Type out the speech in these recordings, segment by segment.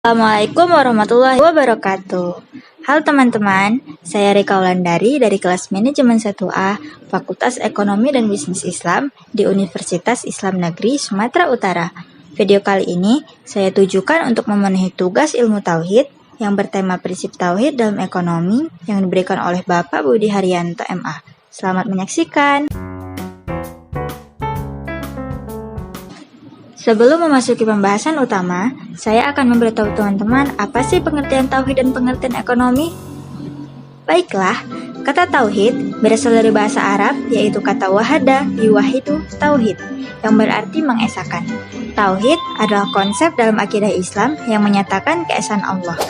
Assalamualaikum warahmatullahi wabarakatuh. Halo teman-teman, saya Rika Wulandari dari kelas Manajemen 1A Fakultas Ekonomi dan Bisnis Islam di Universitas Islam Negeri Sumatera Utara. Video kali ini saya tujukan untuk memenuhi tugas ilmu tauhid yang bertema prinsip tauhid dalam ekonomi yang diberikan oleh Bapak Budi Haryanto MA. Selamat menyaksikan. Sebelum memasuki pembahasan utama, saya akan memberitahu teman-teman apa sih pengertian tauhid dan pengertian ekonomi. Baiklah, kata tauhid berasal dari bahasa Arab yaitu kata wahada yuwahidu tauhid yang berarti mengesakan. Tauhid adalah konsep dalam akidah Islam yang menyatakan keesaan Allah.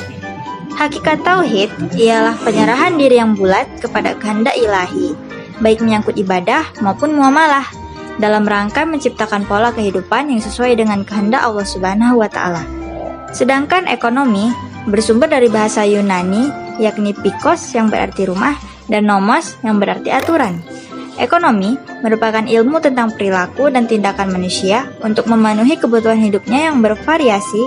Hakikat tauhid ialah penyerahan diri yang bulat kepada kehendak ilahi, baik menyangkut ibadah maupun muamalah, dalam rangka menciptakan pola kehidupan yang sesuai dengan kehendak Allah Subhanahu wa Ta'ala. Sedangkan ekonomi bersumber dari bahasa Yunani, yakni pikos yang berarti rumah dan nomos yang berarti aturan. Ekonomi merupakan ilmu tentang perilaku dan tindakan manusia untuk memenuhi kebutuhan hidupnya yang bervariasi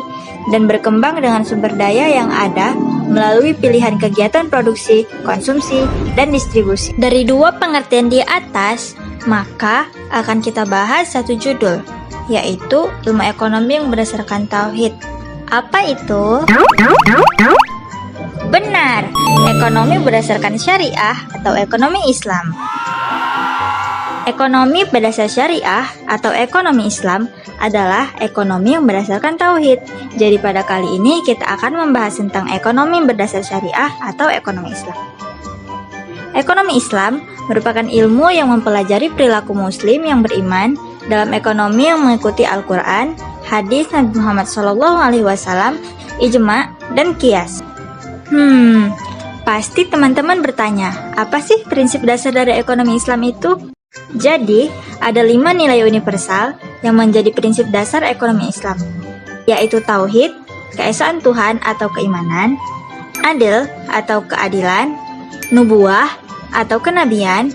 dan berkembang dengan sumber daya yang ada melalui pilihan kegiatan produksi, konsumsi, dan distribusi. Dari dua pengertian di atas, maka akan kita bahas satu judul, yaitu ilmu ekonomi yang berdasarkan tauhid. Apa itu? Benar, ekonomi berdasarkan syariah atau ekonomi Islam. Ekonomi berdasar syariah atau ekonomi Islam adalah ekonomi yang berdasarkan tauhid. Jadi pada kali ini kita akan membahas tentang ekonomi berdasar syariah atau ekonomi Islam. Ekonomi Islam merupakan ilmu yang mempelajari perilaku muslim yang beriman dalam ekonomi yang mengikuti Al-Quran, hadis Nabi Muhammad SAW, ijma, dan qiyas. Pasti teman-teman bertanya, apa sih prinsip dasar dari ekonomi Islam itu? Jadi, ada 5 nilai universal yang menjadi prinsip dasar ekonomi Islam, yaitu tauhid, keesaan Tuhan atau keimanan, adil atau keadilan, nubuwah atau kenabian,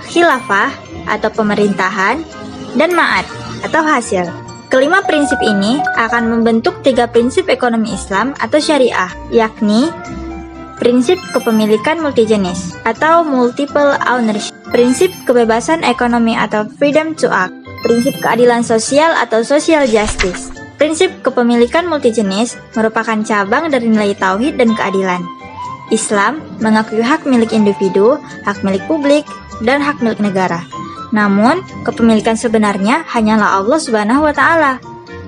khilafah atau pemerintahan, dan ma'ad atau hasil. Kelima prinsip ini akan membentuk 3 prinsip ekonomi Islam atau syariah, yakni prinsip kepemilikan multijenis atau multiple ownership, prinsip kebebasan ekonomi atau freedom to act, prinsip keadilan sosial atau social justice. Prinsip kepemilikan multijenis merupakan cabang dari nilai tauhid dan keadilan. Islam mengakui hak milik individu, hak milik publik, dan hak milik negara. Namun, kepemilikan sebenarnya hanyalah Allah Subhanahu wa Ta'ala.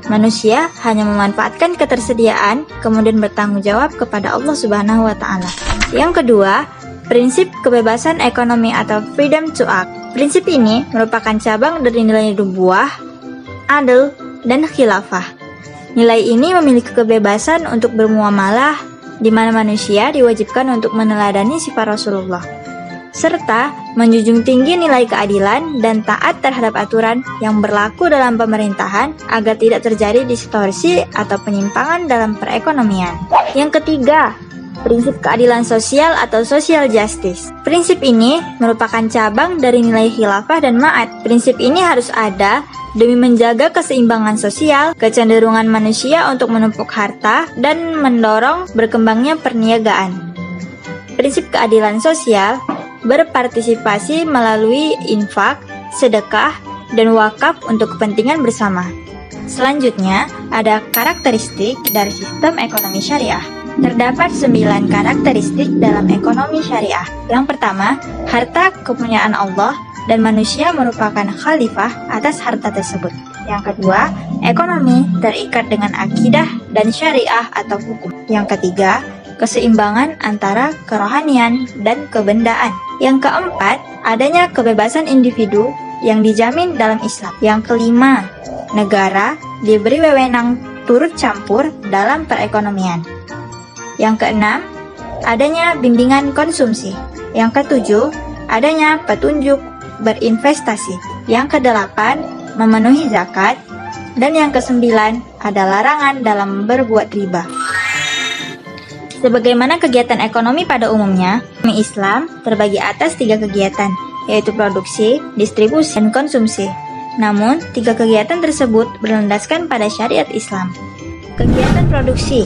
Manusia hanya memanfaatkan ketersediaan, kemudian bertanggung jawab kepada Allah Subhanahu wa Ta'ala. Yang kedua, prinsip kebebasan ekonomi atau freedom to act. Prinsip ini merupakan cabang dari nilai nubuwah, adil, dan khilafah. Nilai ini memiliki kebebasan untuk bermuamalah, di mana manusia diwajibkan untuk meneladani sifat Rasulullah, serta menjunjung tinggi nilai keadilan dan taat terhadap aturan yang berlaku dalam pemerintahan agar tidak terjadi distorsi atau penyimpangan dalam perekonomian. Yang ketiga, prinsip keadilan sosial atau social justice. Prinsip ini merupakan cabang dari nilai khilafah dan ma'ad. Prinsip ini harus ada demi menjaga keseimbangan sosial, kecenderungan manusia untuk menumpuk harta, dan mendorong berkembangnya perniagaan. Prinsip keadilan sosial berpartisipasi melalui infak, sedekah, dan wakaf untuk kepentingan bersama. Selanjutnya, ada karakteristik dari sistem ekonomi syariah. Terdapat 9 karakteristik dalam ekonomi syariah. Yang pertama, harta kepunyaan Allah dan manusia merupakan khalifah atas harta tersebut. Yang kedua, ekonomi terikat dengan akidah dan syariah atau hukum. Yang ketiga, keseimbangan antara kerohanian dan kebendaan. Yang keempat, adanya kebebasan individu yang dijamin dalam Islam. Yang kelima, negara diberi wewenang turut campur dalam perekonomian. Yang keenam, adanya bimbingan konsumsi. Yang ketujuh, adanya petunjuk berinvestasi. Yang kedelapan, memenuhi zakat. Dan yang kesembilan, ada larangan dalam berbuat riba. Sebagaimana kegiatan ekonomi pada umumnya, ekonomi Islam terbagi atas 3 kegiatan, yaitu produksi, distribusi, dan konsumsi. Namun, 3 kegiatan tersebut berlandaskan pada syariat Islam. Kegiatan produksi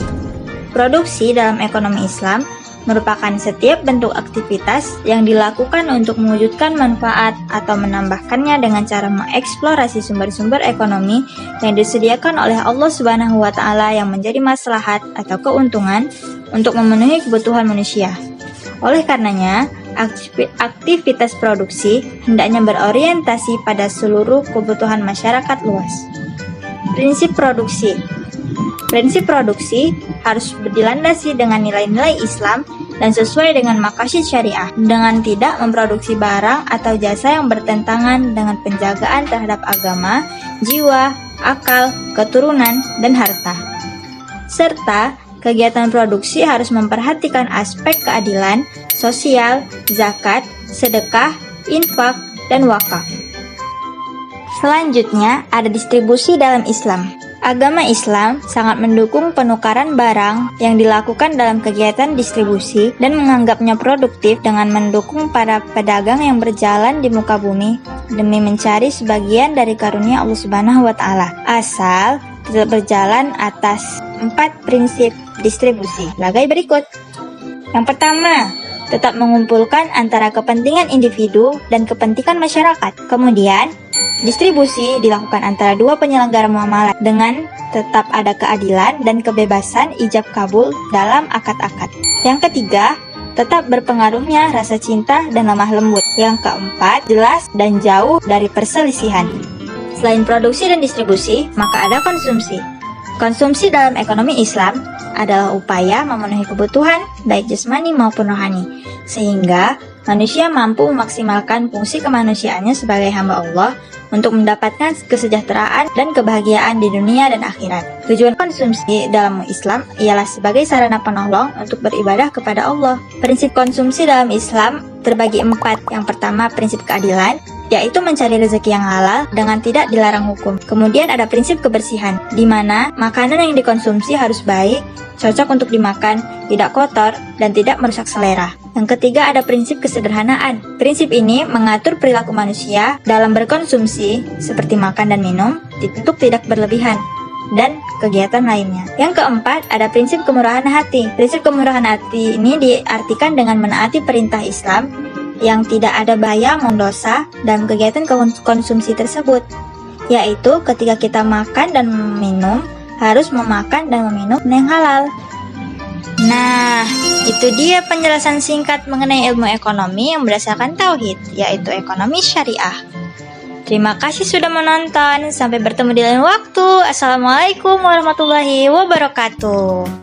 Produksi dalam ekonomi Islam merupakan setiap bentuk aktivitas yang dilakukan untuk mewujudkan manfaat atau menambahkannya dengan cara mengeksplorasi sumber-sumber ekonomi yang disediakan oleh Allah Subhanahu wa Ta'ala yang menjadi maslahat atau keuntungan untuk memenuhi kebutuhan manusia. Oleh karenanya, aktivitas produksi hendaknya berorientasi pada seluruh kebutuhan masyarakat luas. Prinsip produksi. Prinsip produksi harus dilandasi dengan nilai-nilai Islam dan sesuai dengan maqasid syariah, dengan tidak memproduksi barang atau jasa yang bertentangan dengan penjagaan terhadap agama, jiwa, akal, keturunan, dan harta. Serta kegiatan produksi harus memperhatikan aspek keadilan, sosial, zakat, sedekah, infak, dan wakaf. Selanjutnya ada distribusi dalam Islam. Agama Islam sangat mendukung penukaran barang yang dilakukan dalam kegiatan distribusi dan menganggapnya produktif dengan mendukung para pedagang yang berjalan di muka bumi demi mencari sebagian dari karunia Allah Subhanahu wa Ta'ala. Asal tetap berjalan atas 4 prinsip distribusi. Lagai berikut. Yang pertama, tetap mengumpulkan antara kepentingan individu dan kepentingan masyarakat. Kemudian, distribusi dilakukan antara dua penyelenggara muamalah dengan tetap ada keadilan dan kebebasan ijab kabul dalam akad-akad. Yang ketiga, tetap berpengaruhnya rasa cinta dan lemah lembut. Yang keempat, jelas dan jauh dari perselisihan. Selain produksi dan distribusi, maka ada konsumsi. Konsumsi dalam ekonomi Islam adalah upaya memenuhi kebutuhan baik jasmani maupun rohani, sehingga manusia mampu memaksimalkan fungsi kemanusiaannya sebagai hamba Allah untuk mendapatkan kesejahteraan dan kebahagiaan di dunia dan akhirat. Tujuan konsumsi dalam Islam ialah sebagai sarana penolong untuk beribadah kepada Allah. Prinsip konsumsi dalam Islam terbagi 4. Yang pertama, prinsip keadilan, yaitu mencari rezeki yang halal dengan tidak dilarang hukum. Kemudian ada prinsip kebersihan, di mana makanan yang dikonsumsi harus baik, cocok untuk dimakan, tidak kotor, dan tidak merusak selera. Yang ketiga ada prinsip kesederhanaan. Prinsip ini mengatur perilaku manusia dalam berkonsumsi seperti makan dan minum, untuk tidak berlebihan, dan kegiatan lainnya. Yang keempat ada prinsip kemurahan hati. Prinsip kemurahan hati ini diartikan dengan menaati perintah Islam yang tidak ada bahaya maupun dosa dalam kegiatan konsumsi tersebut, yaitu ketika kita makan dan minum harus memakan dan meminum yang halal. Nah, itu dia penjelasan singkat mengenai ilmu ekonomi yang berdasarkan tauhid, yaitu ekonomi syariah. Terima kasih sudah menonton. Sampai bertemu di lain waktu. Assalamualaikum warahmatullahi wabarakatuh.